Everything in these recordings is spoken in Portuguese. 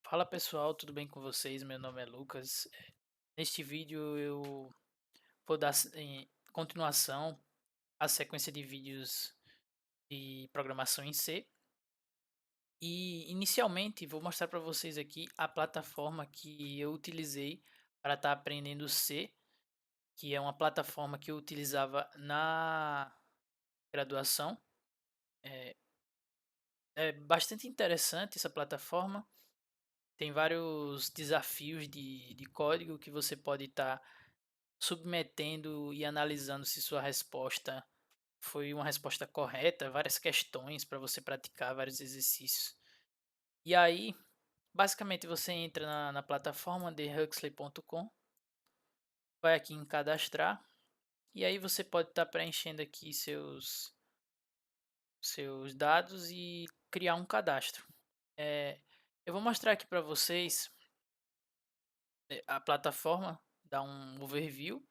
Fala pessoal, tudo bem com vocês? Meu nome é Lucas. Neste vídeo eu vou dar continuação à sequência de vídeos de programação em C. E inicialmente vou mostrar para vocês aqui a plataforma que eu utilizei para estar aprendendo C, que é uma plataforma que eu utilizava na graduação. É, é bastante interessante essa plataforma. Tem vários desafios de código que você pode estar submetendo e analisando se sua resposta foi uma resposta correta, várias questões para você praticar, vários exercícios. E aí, basicamente, você entra na plataforma de Huxley.com, vai aqui em cadastrar, e aí você pode estar preenchendo aqui seus dados e criar um cadastro. Eu vou mostrar aqui para vocês a plataforma, dar um overview,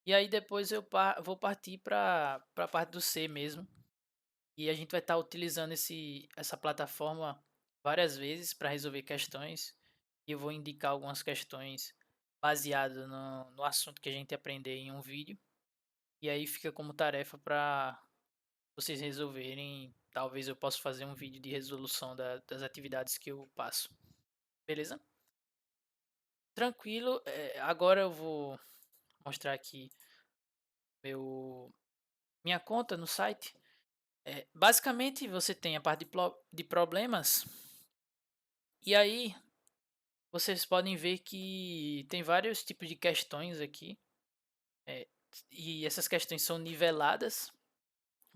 e aí depois eu vou partir para a parte do C mesmo. E a gente vai estar utilizando essa plataforma várias vezes para resolver questões. E eu vou indicar algumas questões baseadas no assunto que a gente aprender em um vídeo. E aí fica como tarefa para vocês resolverem. Talvez eu possa fazer um vídeo de resolução das atividades que eu passo. Beleza? Tranquilo. Agora eu vou mostrar aqui minha conta no site. Basicamente você tem a parte de problemas. E aí vocês podem ver que tem vários tipos de questões aqui, é, e essas questões são niveladas.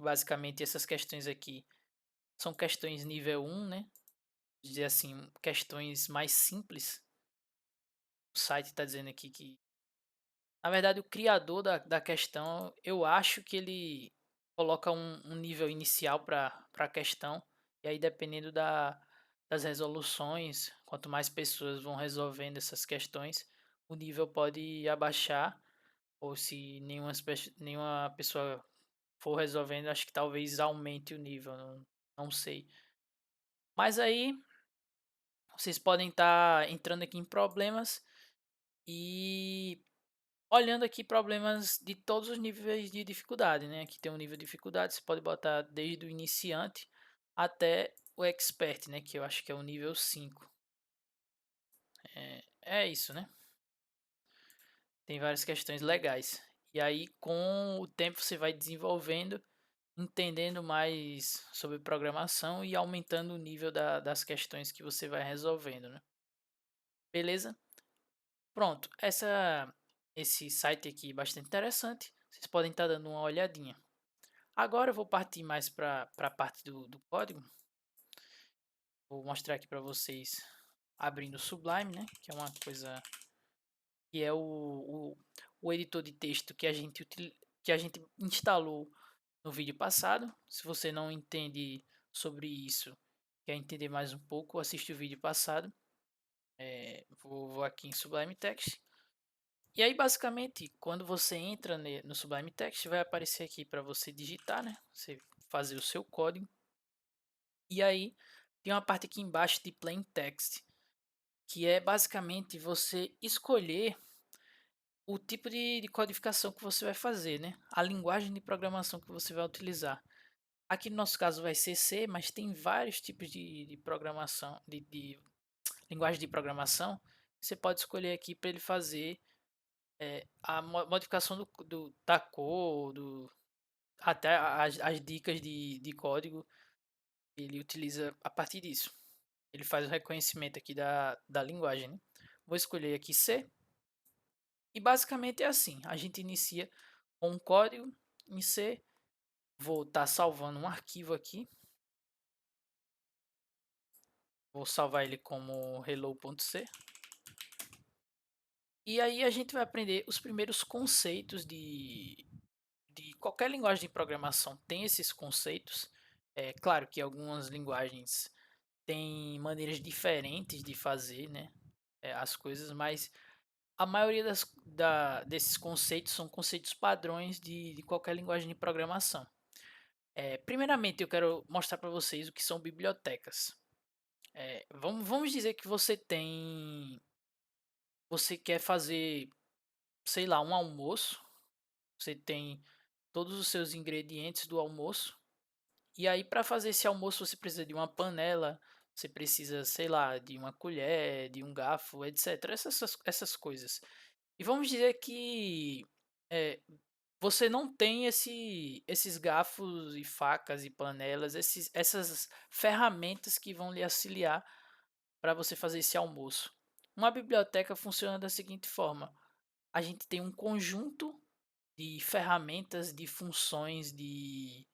Basicamente, essas questões aqui são questões nível 1, né? Dizer assim, questões mais simples. O site está dizendo aqui que, na verdade, o criador da questão, eu acho que ele coloca um nível inicial para a questão, e aí dependendo das resoluções, quanto mais pessoas vão resolvendo essas questões, o nível pode abaixar, ou se nenhuma pessoa for resolvendo, acho que talvez aumente o nível, não sei. Mas aí vocês podem estar entrando aqui em problemas e olhando aqui problemas de todos os níveis de dificuldade, né? Aqui tem um nível de dificuldade, você pode botar desde o iniciante até o expert, né? Que eu acho que é o nível 5. É isso, né? Tem várias questões legais. E aí, com o tempo, você vai desenvolvendo, entendendo mais sobre programação e aumentando o nível das questões que você vai resolvendo, né? Beleza? Pronto. Esse site aqui é bastante interessante. Vocês podem estar dando uma olhadinha. Agora eu vou partir mais para a parte do código. Vou mostrar aqui para vocês abrindo o Sublime, né? Que é uma coisa que é o editor de texto que a gente instalou no vídeo passado. Se você não entende sobre isso, quer entender mais um pouco, assiste o vídeo passado. Vou aqui em Sublime Text. E aí, basicamente, quando você entra no Sublime Text, vai aparecer aqui para você digitar, né? Você fazer o seu código. E aí, tem uma parte aqui embaixo de Plain Text, que é basicamente você escolher o tipo de codificação que você vai fazer, né? A linguagem de programação que você vai utilizar. Aqui no nosso caso vai ser C, mas tem vários tipos de programação, de linguagem de programação. Você pode escolher aqui para ele fazer a modificação da cor, até as dicas de código. Ele utiliza a partir disso. Ele faz o reconhecimento aqui da linguagem. Né? Vou escolher aqui C. E basicamente é assim. A gente inicia com um código em C. Vou estar salvando um arquivo aqui. Vou salvar ele como hello.c. E aí a gente vai aprender os primeiros conceitos de qualquer linguagem de programação. Tem esses conceitos. É claro que algumas linguagens têm maneiras diferentes de fazer, né, as coisas, mas a maioria desses conceitos são conceitos padrões de qualquer linguagem de programação. Primeiramente, eu quero mostrar para vocês o que são bibliotecas. Vamos dizer que você quer fazer, sei lá, um almoço. Você tem todos os seus ingredientes do almoço. E aí, para fazer esse almoço, você precisa de uma panela, você precisa, sei lá, de uma colher, de um garfo, etc. Essas coisas. E vamos dizer que é, você não tem esses garfos e facas e panelas, essas ferramentas que vão lhe auxiliar para você fazer esse almoço. Uma biblioteca funciona da seguinte forma: a gente tem um conjunto de ferramentas, de funções, de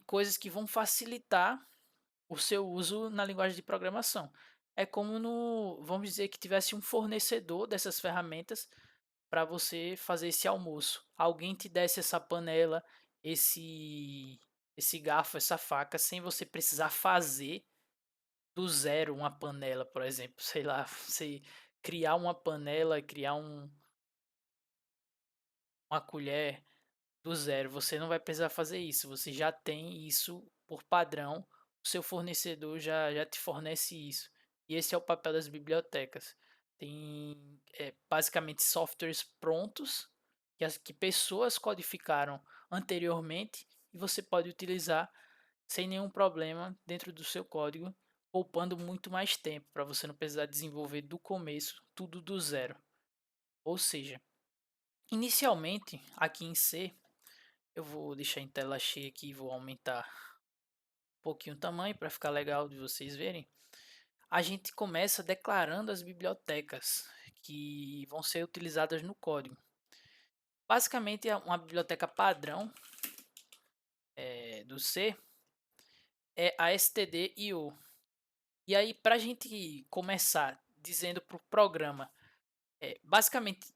coisas que vão facilitar o seu uso na linguagem de programação. É como vamos dizer que tivesse um fornecedor dessas ferramentas para você fazer esse almoço. Alguém te desse essa panela, esse garfo, essa faca, sem você precisar fazer do zero uma panela, por exemplo. Sei lá, você criar uma panela, criar uma colher do zero. Você não vai precisar fazer isso. Você já tem isso por padrão. O seu fornecedor já te fornece isso. E esse é o papel das bibliotecas. Tem basicamente softwares prontos que pessoas codificaram anteriormente e você pode utilizar sem nenhum problema dentro do seu código, poupando muito mais tempo para você não precisar desenvolver do começo tudo do zero. Ou seja, inicialmente aqui em C, eu vou deixar em tela cheia aqui e vou aumentar um pouquinho o tamanho para ficar legal de vocês verem. A gente começa declarando as bibliotecas que vão ser utilizadas no código. Basicamente, uma biblioteca padrão do C é a stdio. E aí, para a gente começar dizendo para o programa, basicamente,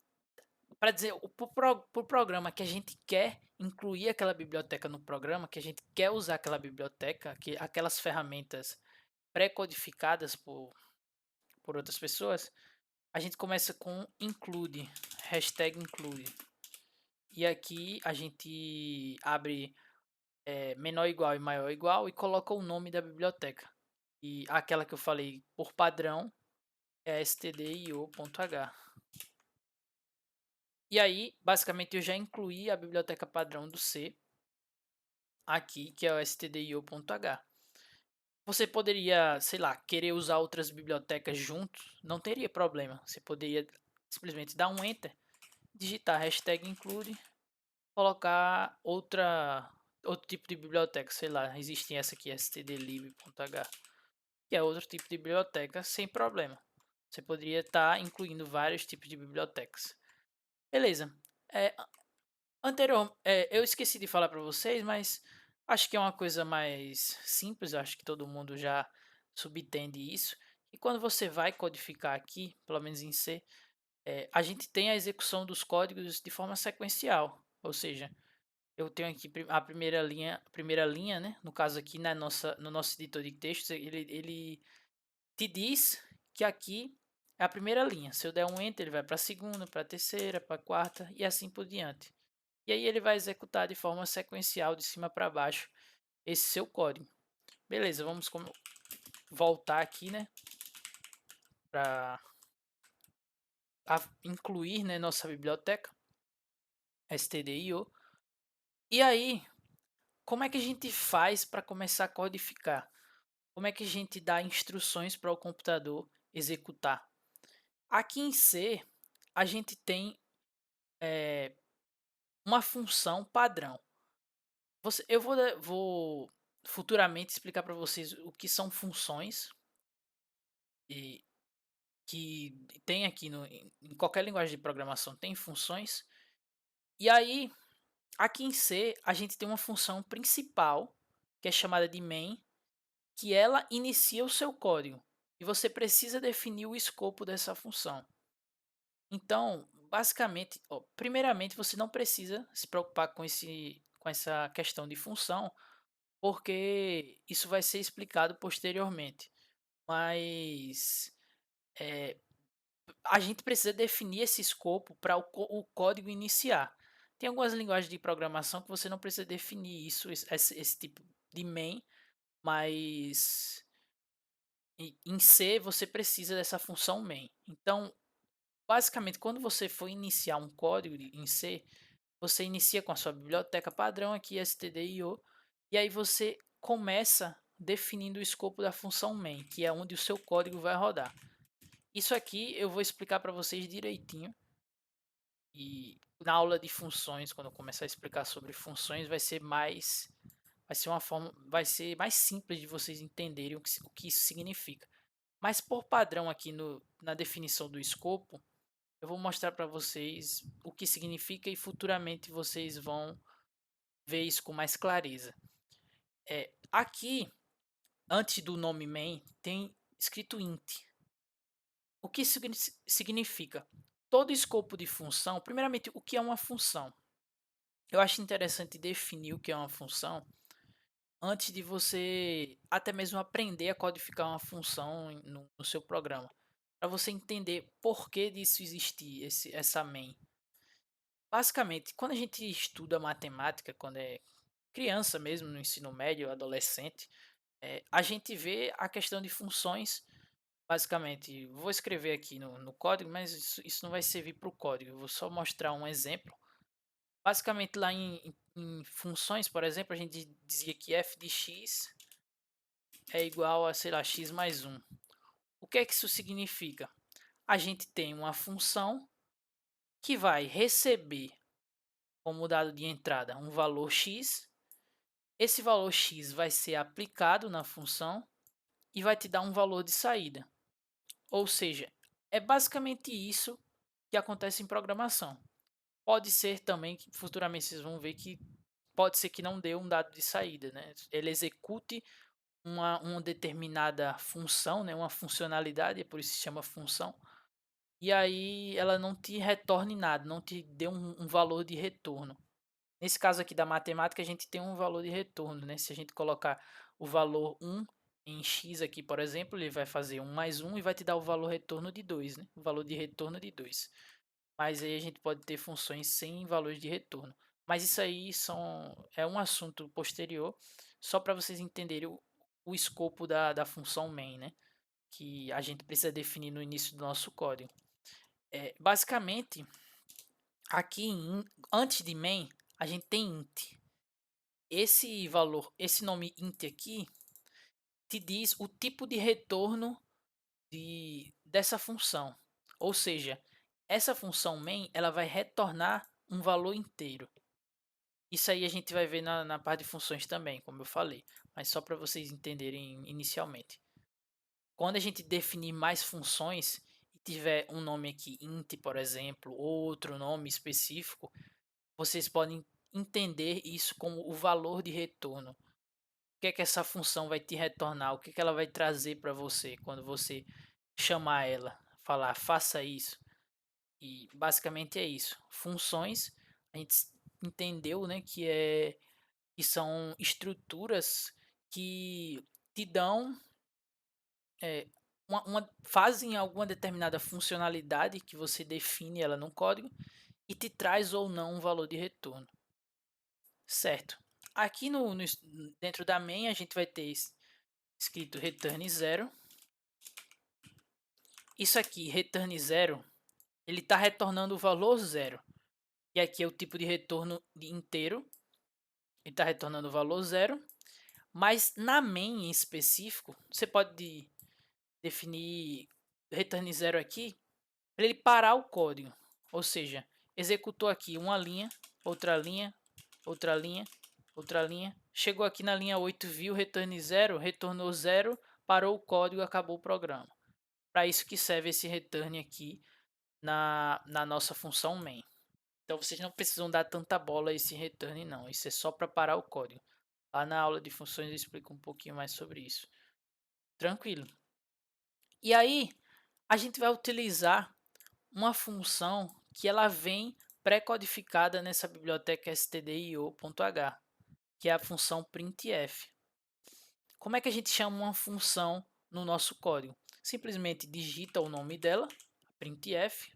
para dizer para o programa que a gente quer incluir aquela biblioteca no programa, que a gente quer usar aquela biblioteca, aquelas ferramentas pré-codificadas por outras pessoas, a gente começa com include, hashtag include. E aqui a gente abre menor igual e maior igual e coloca o nome da biblioteca. E aquela que eu falei por padrão é stdio.h. E aí, basicamente, eu já incluí a biblioteca padrão do C aqui, que é o stdio.h. Você poderia, sei lá, querer usar outras bibliotecas juntos, não teria problema. Você poderia simplesmente dar um enter, digitar hashtag include, colocar outro tipo de biblioteca, sei lá, existe essa aqui, stdlib.h, que é outro tipo de biblioteca sem problema. Você poderia estar incluindo vários tipos de bibliotecas. Beleza. É, eu esqueci de falar para vocês, mas acho que é uma coisa mais simples, acho que todo mundo já subentende isso. E quando você vai codificar aqui, pelo menos em C, a gente tem a execução dos códigos de forma sequencial, ou seja, eu tenho aqui a primeira linha, né? No caso aqui no nosso editor de textos, ele te diz que aqui é a primeira linha. Se eu der um enter, ele vai para a segunda, para a terceira, para a quarta e assim por diante. E aí ele vai executar de forma sequencial de cima para baixo esse seu código. Beleza, vamos voltar aqui, né, para incluir, né, nossa biblioteca stdio. E aí, como é que a gente faz para começar a codificar? Como é que a gente dá instruções para o computador executar? Aqui em C, a gente tem uma função padrão. Eu vou futuramente explicar para vocês o que são funções e que tem aqui em qualquer linguagem de programação tem funções. E aí, aqui em C, a gente tem uma função principal que é chamada de main, que ela inicia o seu código e você precisa definir o escopo dessa função. Então, basicamente, primeiramente você não precisa se preocupar com essa questão de função, porque isso vai ser explicado posteriormente. Mas é, a gente precisa definir esse escopo para o código iniciar. Tem algumas linguagens de programação que você não precisa definir esse tipo de main, mas E em C você precisa dessa função main. Então, basicamente, quando você for iniciar um código em C, você inicia com a sua biblioteca padrão aqui, stdio, e aí você começa definindo o escopo da função main, que é onde o seu código vai rodar. Isso aqui eu vou explicar para vocês direitinho, e na aula de funções, quando eu começar a explicar sobre funções, vai ser mais simples de vocês entenderem o que isso significa. Mas por padrão aqui na definição do escopo, eu vou mostrar para vocês o que significa e futuramente vocês vão ver isso com mais clareza. Aqui, antes do nome main, tem escrito int. O que significa? Todo escopo de função, primeiramente, o que é uma função? Eu acho interessante definir o que é uma função antes de você até mesmo aprender a codificar uma função no seu programa. Para você entender por que disso existir, essa main. Basicamente, quando a gente estuda matemática, quando é criança mesmo, no ensino médio, adolescente, a gente vê a questão de funções. Basicamente, vou escrever aqui no código, mas isso não vai servir para o código. Eu vou só mostrar um exemplo. Basicamente, lá em funções, por exemplo, a gente dizia que f de x é igual a, sei lá, x mais 1. O que é que isso significa? A gente tem uma função que vai receber como dado de entrada um valor x. Esse valor x vai ser aplicado na função e vai te dar um valor de saída. Ou seja, é basicamente isso que acontece em programação. Pode ser também que futuramente vocês vão ver que pode ser que não dê um dado de saída, né? Ele execute uma determinada função, né? Uma funcionalidade, é por isso que se chama função, e aí ela não te retorne nada, não te dê um valor de retorno. Nesse caso aqui da matemática, a gente tem um valor de retorno, né? Se a gente colocar o valor 1 em x aqui, por exemplo, ele vai fazer 1 mais 1 e vai te dar o valor retorno de 2, né? O valor de retorno de 2. Mas aí a gente pode ter funções sem valores de retorno. Mas isso aí é um assunto posterior, só para vocês entenderem o escopo da função main, né? Que a gente precisa definir no início do nosso código. Basicamente, aqui antes de main, a gente tem int. Esse valor, esse nome int aqui, te diz o tipo de retorno dessa função. Ou seja, essa função main ela vai retornar um valor inteiro. Isso aí a gente vai ver na parte de funções também, como eu falei, mas só para vocês entenderem inicialmente. Quando a gente definir mais funções e tiver um nome aqui int, por exemplo, ou outro nome específico, vocês podem entender isso como o valor de retorno. O que é que essa função vai te retornar? O que é que ela vai trazer para você quando você chamar ela, falar faça isso? E basicamente é isso. Funções, a gente entendeu, né, que são estruturas que te dão fazem alguma determinada funcionalidade que você define ela no código e te traz ou não um valor de retorno, certo? Aqui dentro da main a gente vai ter escrito return 0. Isso aqui, return 0, ele está retornando o valor 0. E aqui é o tipo de retorno inteiro. Ele está retornando o valor 0. Mas na main em específico, você pode definir return 0 aqui para ele parar o código. Ou seja, executou aqui uma linha, outra linha, outra linha, outra linha. Chegou aqui na linha 8, viu return 0, retornou 0, parou o código, acabou o programa. Para isso que serve esse return aqui na nossa função main. Então vocês não precisam dar tanta bola a esse return não, isso é só para parar o código. Lá na aula de funções eu explico um pouquinho mais sobre isso. Tranquilo. E aí, a gente vai utilizar uma função que ela vem pré-codificada nessa biblioteca stdio.h, que é a função printf. Como é que a gente chama uma função no nosso código? Simplesmente digita o nome dela, printf,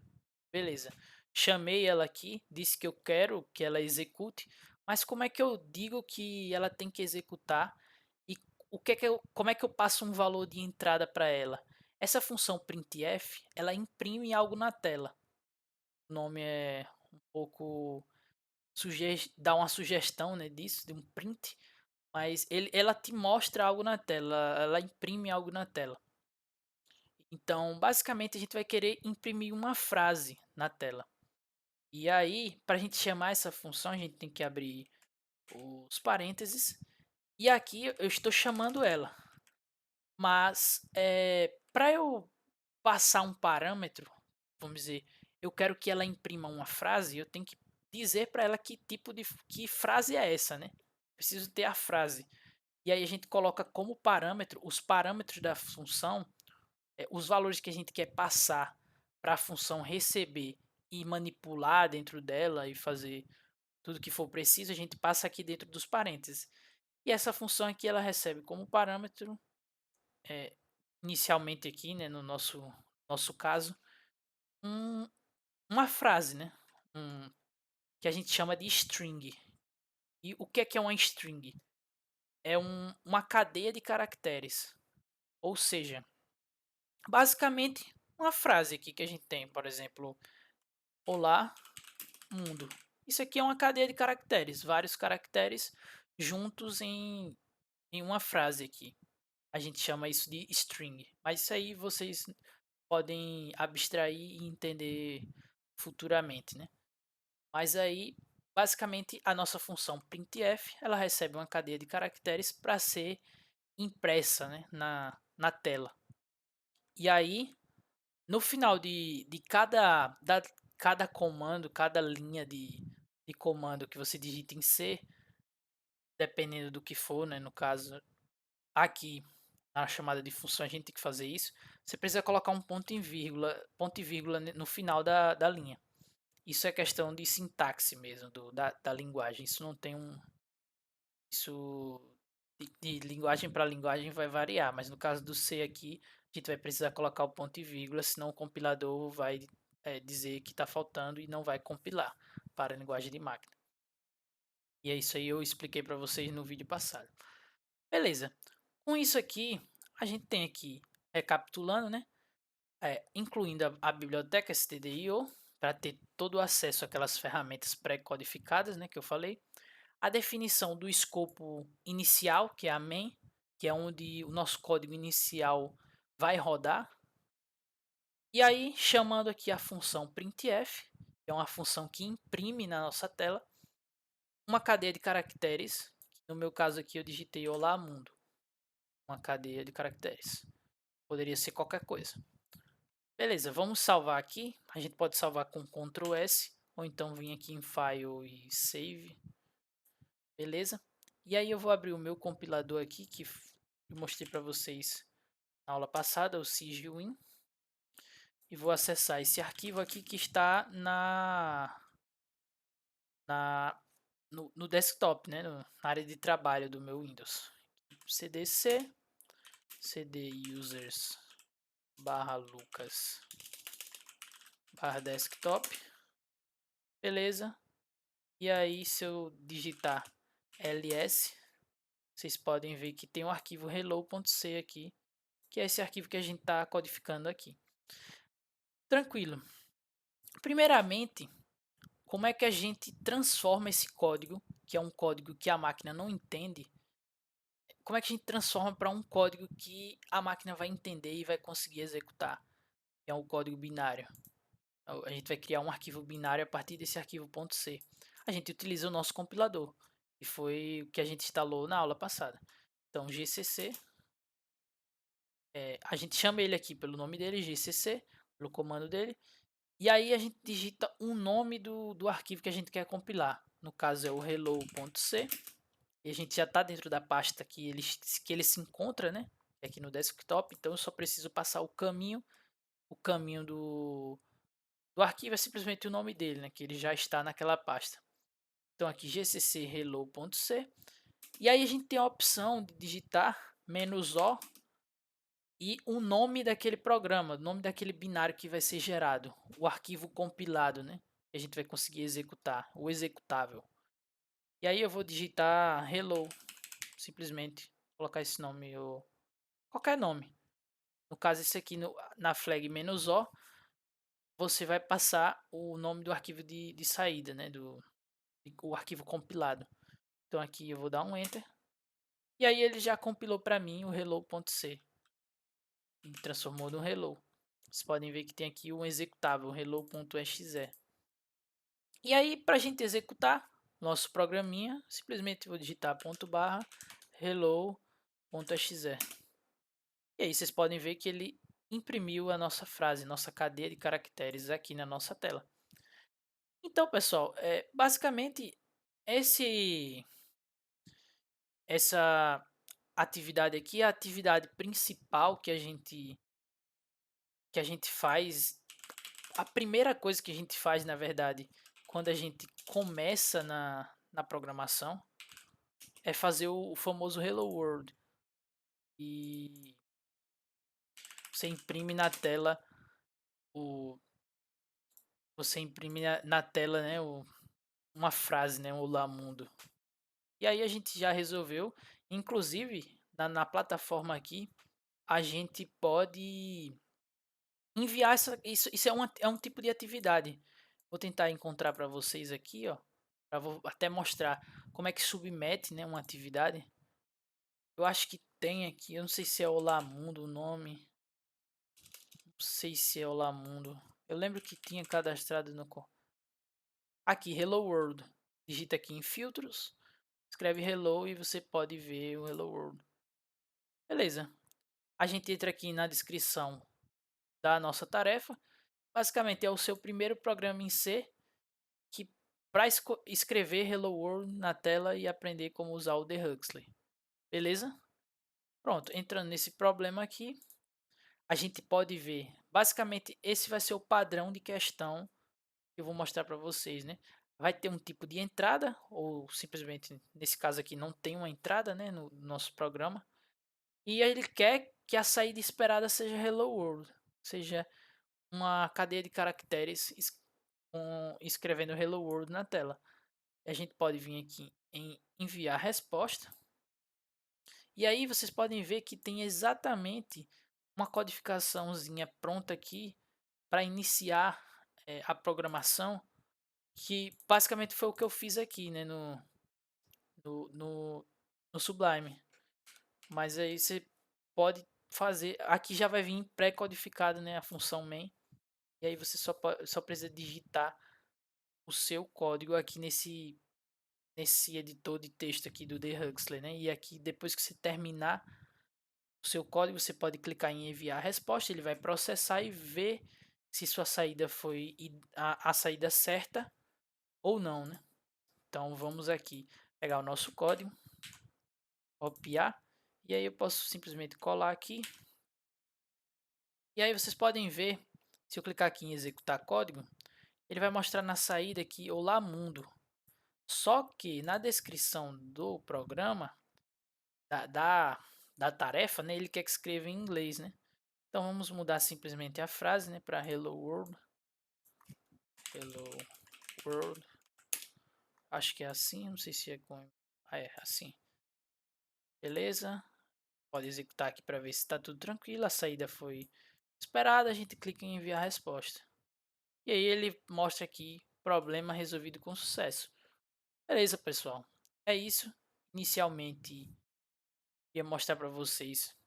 beleza. Chamei ela aqui, disse que eu quero que ela execute, mas como é que eu digo que ela tem que executar e como é que eu passo um valor de entrada para ela? Essa função printf, ela imprime algo na tela. O nome é um pouco dá uma sugestão, né, disso, de um print, mas ela te mostra algo na tela, ela imprime algo na tela. Então, basicamente, a gente vai querer imprimir uma frase na tela. E aí, para a gente chamar essa função, a gente tem que abrir os parênteses. E aqui eu estou chamando ela. Mas, para eu passar um parâmetro, vamos dizer, eu quero que ela imprima uma frase, eu tenho que dizer para ela que frase é essa, né? Preciso ter a frase. E aí a gente coloca como parâmetro, os parâmetros da função, os valores que a gente quer passar para a função receber e manipular dentro dela e fazer tudo que for preciso, a gente passa aqui dentro dos parênteses. E essa função aqui ela recebe como parâmetro, é, inicialmente aqui, né, no nosso caso, um, uma frase, né, que a gente chama de string. E o que é uma string? É uma cadeia de caracteres. Ou seja, basicamente uma frase aqui que a gente tem, por exemplo, olá, mundo. Isso aqui é uma cadeia de caracteres, vários caracteres juntos em uma frase aqui. A gente chama isso de string. Mas isso aí vocês podem abstrair e entender futuramente, né? Mas aí, basicamente, a nossa função printf, ela recebe uma cadeia de caracteres para ser impressa, né, na tela. E aí, no final cada comando, cada linha de comando que você digita em C, dependendo do que for, né, no caso aqui na chamada de função a gente tem que fazer isso, você precisa colocar um ponto e vírgula no final da linha. Isso é questão de sintaxe mesmo, da linguagem. Isso não tem um. Isso de linguagem para linguagem vai variar, mas no caso do C aqui, a gente vai precisar colocar o ponto e vírgula, senão o compilador vai dizer que está faltando e não vai compilar para a linguagem de máquina. E é isso aí, eu expliquei para vocês no vídeo passado. Beleza. Com isso aqui, a gente tem aqui, recapitulando, né? Incluindo a biblioteca stdio, para ter todo o acesso àquelas ferramentas pré-codificadas, né, que eu falei. A definição do escopo inicial, que é a main, que é onde o nosso código inicial vai rodar. E aí, chamando aqui a função printf, que é uma função que imprime na nossa tela, uma cadeia de caracteres. No meu caso aqui, eu digitei olá mundo. Uma cadeia de caracteres. Poderia ser qualquer coisa. Beleza, vamos salvar aqui. A gente pode salvar com Ctrl S, ou então vir aqui em File e Save. Beleza? E aí eu vou abrir o meu compilador aqui, que eu mostrei para vocês na aula passada, o CIGWin. E vou acessar esse arquivo aqui que está no desktop, né? Na área de trabalho do meu Windows. cdc cd users /lucas /desktop. Beleza. E aí, se eu digitar ls, vocês podem ver que tem o arquivo hello.c aqui, que é esse arquivo que a gente está codificando aqui. Tranquilo. Primeiramente, como é que a gente transforma esse código, que é um código que a máquina não entende, como é que a gente transforma para um código que a máquina vai entender e vai conseguir executar, que é um código binário. A gente vai criar um arquivo binário a partir desse arquivo .c. A gente utiliza o nosso compilador, que foi o que a gente instalou na aula passada. Então, gcc, a gente chama ele aqui pelo nome dele, gcc, pelo comando dele, e aí a gente digita o nome do arquivo que a gente quer compilar. No caso é o hello.c, e a gente já está dentro da pasta que ele se encontra, né? Aqui no desktop, então eu só preciso passar o caminho do arquivo é simplesmente o nome dele, né? Que ele já está naquela pasta. Então aqui gcc hello.c, e aí a gente tem a opção de digitar "-o" e o nome daquele programa, o nome daquele binário que vai ser gerado, o arquivo compilado, né? Que a gente vai conseguir executar, o executável. E aí eu vou digitar hello, simplesmente colocar esse nome ou qualquer nome. No caso, esse aqui na flag "-o", você vai passar o nome do arquivo de saída, né? O arquivo compilado. Então aqui eu vou dar um Enter. E aí ele já compilou para mim o hello.c. E transformou no hello. Vocês podem ver que tem aqui um executável, hello.exe. E aí, para a gente executar nosso programinha, simplesmente vou digitar /hello.exe. E aí vocês podem ver que ele imprimiu a nossa frase, nossa cadeia de caracteres aqui na nossa tela. Então, pessoal, basicamente essa atividade aqui é a atividade principal que a gente faz. A primeira coisa que a gente faz, na verdade, quando a gente começa na programação, é fazer o famoso Hello World. E você imprime na tela na tela, né, uma frase, né, um Olá Mundo. E aí a gente já resolveu, inclusive na plataforma aqui, a gente pode enviar isso é um tipo de atividade. Vou tentar encontrar para vocês aqui, ó, vou até mostrar como é que submete, né, uma atividade. Eu acho que tem aqui, eu não sei se é Olá Mundo o nome. Não sei se é Olá Mundo. Eu lembro que tinha cadastrado no aqui Hello World. Digita aqui em filtros, escreve Hello e você pode ver o Hello World. Beleza. A gente entra aqui na descrição da nossa tarefa. Basicamente é o seu primeiro programa em C que para escrever Hello World na tela e aprender como usar o The Huxley. Beleza? Pronto, entrando nesse problema aqui, a gente pode ver, basicamente esse vai ser o padrão de questão que eu vou mostrar para vocês, né? Vai ter um tipo de entrada, ou simplesmente, nesse caso aqui, não tem uma entrada, né, no nosso programa. E ele quer que a saída esperada seja Hello World, seja uma cadeia de caracteres escrevendo Hello World na tela. A gente pode vir aqui em enviar resposta. E aí vocês podem ver que tem exatamente uma codificaçãozinha pronta aqui para iniciar a programação, que basicamente foi o que eu fiz aqui, né, no, no, no Sublime. Mas aí você pode fazer, aqui já vai vir pré-codificado, né, a função main, e aí você só precisa digitar o seu código aqui nesse editor de texto aqui do The Huxley, né? E aqui depois que você terminar o seu código, você pode clicar em enviar a resposta, ele vai processar e ver se sua saída foi a saída certa ou não, né? Então vamos aqui pegar o nosso código, copiar, e aí eu posso simplesmente colar aqui. E aí vocês podem ver, se eu clicar aqui em executar código, ele vai mostrar na saída aqui Olá Mundo. Só que na descrição do programa, da tarefa, né, ele quer que escreva em inglês, né? Então vamos mudar simplesmente a frase, né, para Hello World. Hello World. Acho que é assim, não sei se é com... é assim. Beleza? Pode executar aqui para ver se está tudo tranquilo. A saída foi esperada, a gente clica em enviar a resposta. E aí ele mostra aqui problema resolvido com sucesso. Beleza, pessoal? É isso. Inicialmente ia mostrar para vocês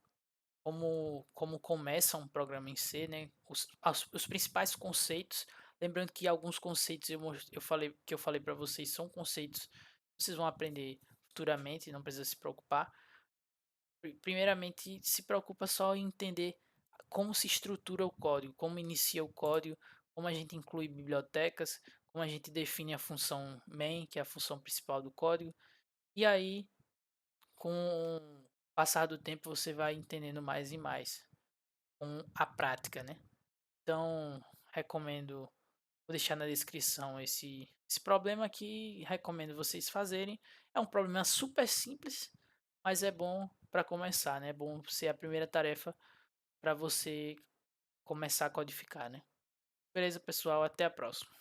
como começa um programa em C, né? Os principais conceitos. Lembrando que alguns conceitos eu falei para vocês são conceitos que vocês vão aprender futuramente, não precisa se preocupar. Primeiramente, se preocupa só em entender como se estrutura o código, como inicia o código, como a gente inclui bibliotecas, como a gente define a função main, que é a função principal do código. E aí, com o passar do tempo, você vai entendendo mais e mais com a prática, né? Então, recomendo, vou deixar na descrição esse problema aqui, recomendo vocês fazerem. É um problema super simples, mas é bom para começar, né? É bom ser a primeira tarefa para você começar a codificar, né? Beleza, pessoal? Até a próxima.